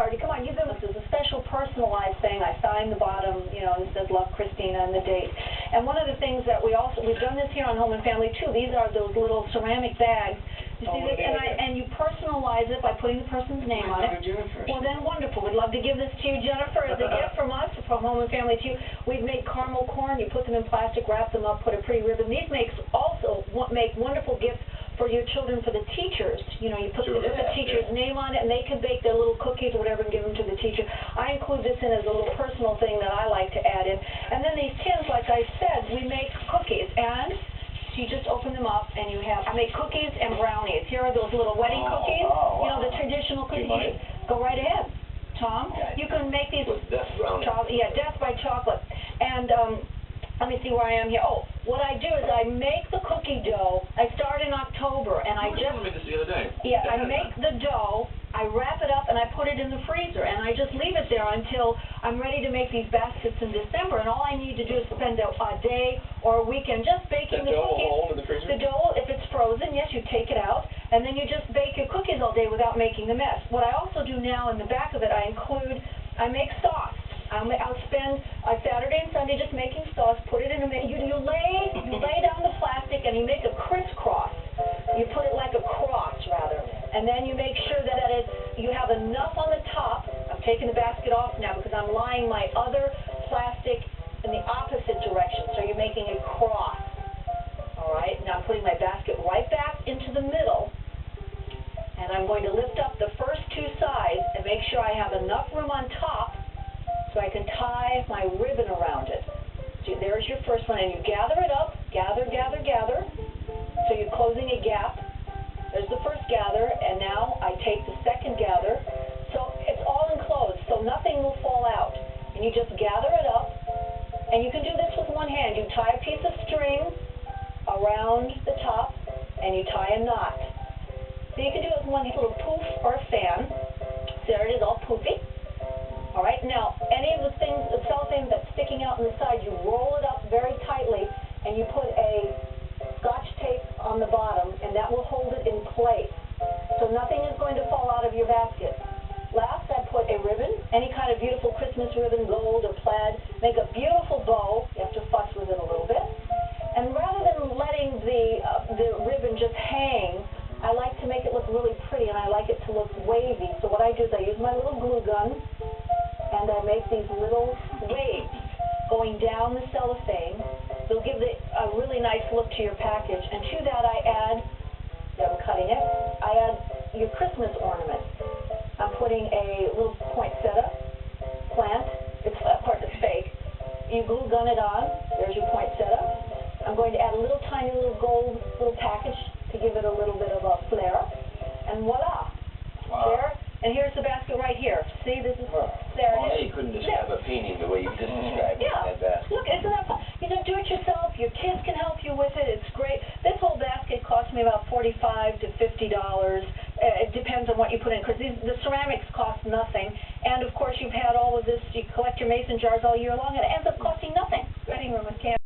party. Come on, you do this. It's a special personalized thing. I sign the bottom, you know, and it says Love Cristina and the date. And one of the things that we've done this here on Home and Family too. These are those little ceramic bags. You see this? And you personalize it by putting the person's name on it. Well, then wonderful. We'd love to give this to you, Jennifer, as a gift from us, from Home and Family to you. We've made caramel corn. You put them in plastic, wrap them up, put a pretty ribbon. These make wonderful gifts for your children, for the teachers. You know, you put the teacher's name on it, and they can bake their little cookies or whatever and give them to the teacher. I include this in as a little personal thing that I like to add in. And then these tins, like I said, we make cookies, and you just open them up, and I make cookies and brownies. Here are those little wedding cookies, you know, the traditional cookies. Go right ahead, Tom. You can make these. Death brownie. Death by chocolate. And let me see where I am here. Oh, what I do is I make the cookie dough. I start in October, and I just... You made this the other day. Yeah, I make the dough, I wrap it up, and I put it in the freezer, and I just leave it there until I'm ready to make these baskets in December, and all I need to do is spend a day or a weekend just baking the cookies. The dough will hold in the freezer? The dough, if it's frozen, yes, you take it out, and then you just bake your cookies all day without making the mess. What I also do now in the back of it, I make sauce. I'll spend Saturday and Sunday just making sauce, put it in you lay down the plastic and you make a crisscross. You put it like a cross, rather. And then you make sure that you have enough on the top. I'm taking the basket off now because I'm lying my other plastic in the opposite direction. So you're making a cross. All right? Now I'm putting my basket right back into the middle. And I'm going to lift up the first two sides and make sure I have enough room on top so I can tie my ribbon around it. So there's your first one, and you gather it up, gather. So you're closing a gap. There's the first gather, and now I take the second gather. So it's all enclosed, so nothing will fall out. And you just gather it up, and you can do this with one hand. You tie a piece of string around the top, and you tie a knot. So you can do it with one little poof or a fan. So there it is, all poofy. All right, now, any of the cellophane that's sticking out on the side, you roll it up very tightly, and you put a Scotch tape on the bottom, and that will hold it in place. So nothing is going to fall out of your basket. Last, I put a ribbon, any kind of beautiful Christmas ribbon, gold or plaid. Make a beautiful bow. You have to fuss with it a little bit. And rather than letting the ribbon just hang, I like to make it look really pretty, and I like it to look wavy. So what I do is I use my little glue gun, and I make these little waves going down the cellophane. They'll give a really nice look to your package. And to that I add, I'm cutting it, I add your Christmas ornament. I'm putting a little poinsettia plant. It's fake. You glue gun it on. There's your poinsettia. I'm going to add a little tiny gold package to give it a little bit of a flair. And voila. Wow. There. And here's the basket right here. See, this is, there it is. You couldn't describe a painting the way you just described it in that basket. Look, isn't that fun? You know, do it yourself. Your kids can help you with it. It's great. This whole basket cost me about $45 to $50. It depends on what you put in, because the ceramics cost nothing. And, of course, you've had all of this. You collect your mason jars all year long, and it ends up costing nothing. Wedding room with Candace.